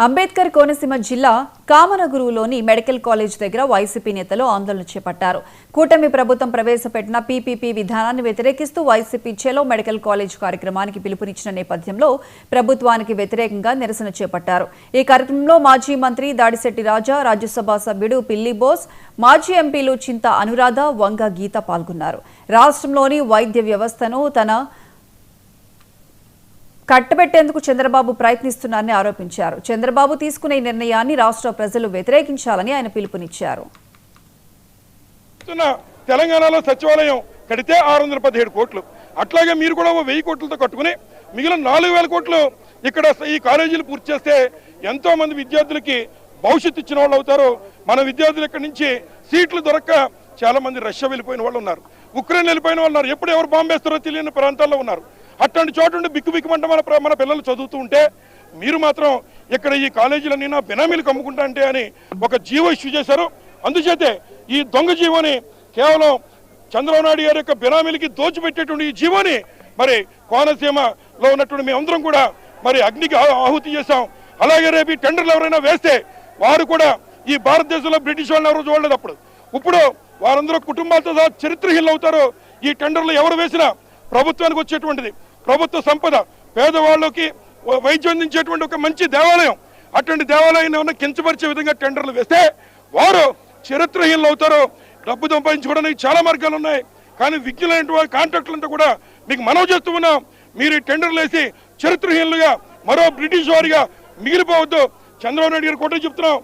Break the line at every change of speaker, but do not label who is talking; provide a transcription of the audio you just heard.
అంబేద్కర్ కోనసీమ జిల్లా కామనగురులోని medical college దగ్గర YCP నేతలు ఆందోళన చేపట్టారు. కూటమి ప్రభుత్వం ప్రవేశపెట్టిన పీపీపీ విధానాన్ని వ్యతిరేకిస్తూ వైసీపీ చెలో మెడికల్ కాలేజ్ కార్యక్రమానికి పిలుపునిచ్చిన నేపథ్యంలో ప్రభుత్వానికి వ్యతిరేకంగా నిరసన చేపట్టారు. ఈ కార్యక్రమంలో మాజీ మంత్రి దాడిశెట్టి రాజా, రాజ్యసభ సభ్యుడు పిల్లి బోస్, మాజీ ఎంపీలు చింత అనురాధ, వంగ గీత పాల్గొన్నారు. రాష్ట్రంలోని వైద్య వ్యవస్థను తన కట్టబెట్టేందుకు చంద్రబాబు ప్రయత్నిస్తున్నారని ఆరోపించారు. చంద్రబాబు తీసుకునే నిర్ణయాన్ని రాష్ట్ర ప్రజలు వ్యతిరేకించాలని ఆయన పిలుపునిచ్చారు.
తెలంగాణలో సచివాలయం కడితే 617 కోట్లు, అట్లాగే మీరు కూడా 1000 కోట్లతో కట్టుకుని మిగిలిన 4000 కోట్లు ఇక్కడ ఈ కాలేజీలు పూర్తి చేస్తే ఎంతో మంది విద్యార్థులకి భవిష్యత్తు ఇచ్చిన వాళ్ళు అవుతారు. మన విద్యార్థులు ఇక్కడి నుంచి సీట్లు దొరక్క చాలా మంది రష్యా వెళ్ళిపోయిన వాళ్ళు ఉన్నారు, ఉక్రెయిన్ వెళ్ళిపోయిన వాళ్ళు ఉన్నారు, ఎప్పుడు ఎవరు బాంబేస్తారో తెలియని ప్రాంతాల్లో ఉన్నారు. అట్లాంటి చోటు బిక్కుమంట మన పిల్లలు చదువుతూ ఉంటే మీరు మాత్రం ఇక్కడ ఈ కాలేజీలన్నీ నా బినామీలు కమ్ముకుంటా అంటే అని ఒక జీవో ఇష్యూ చేశారు. అందుచేతే ఈ దొంగ జీవోని కేవలం చంద్రబాబు నాయుడు గారి యొక్క బినామీలకి దోచిపెట్టేటువంటి ఈ జీవోని మరి కోనసీమలో ఉన్నటువంటి మేమందరం కూడా మరి అగ్నికి ఆహుతి చేశాం. అలాగే రేపు ఈ టెండర్లు ఎవరైనా వేస్తే వారు కూడా ఈ భారతదేశంలో బ్రిటిష్ వాళ్ళని ఎవరు చూడలేదు. ఇప్పుడు వారందరూ కుటుంబాలతో సహా చరిత్రహీనులు అవుతారు. ఈ టెండర్లు ఎవరు వేసినా ప్రభుత్వానికి వచ్చేటువంటిది ప్రభుత్వ సంపద, పేదవాళ్ళకి వైద్యం అందించేటువంటి ఒక మంచి దేవాలయం, అటువంటి దేవాలయాన్ని కించపరిచే విధంగా టెండర్లు వేస్తే వారు చరిత్రహీనులు అవుతారు. డబ్బు సంపాదించుకోవడానికి చాలా మార్గాలు ఉన్నాయి, కానీ విజ్ఞులైన కాంట్రాక్టులంతా కూడా మీకు మనవి చేస్తూ ఉన్నాం. మీరు ఈ టెండర్లు వేసి చరిత్రహీనులుగా మరో బ్రిటిష్ వారిగా మిగిలిపోవద్దు. చంద్రబాబు నాయుడు గారు కూడా చెప్తున్నాం.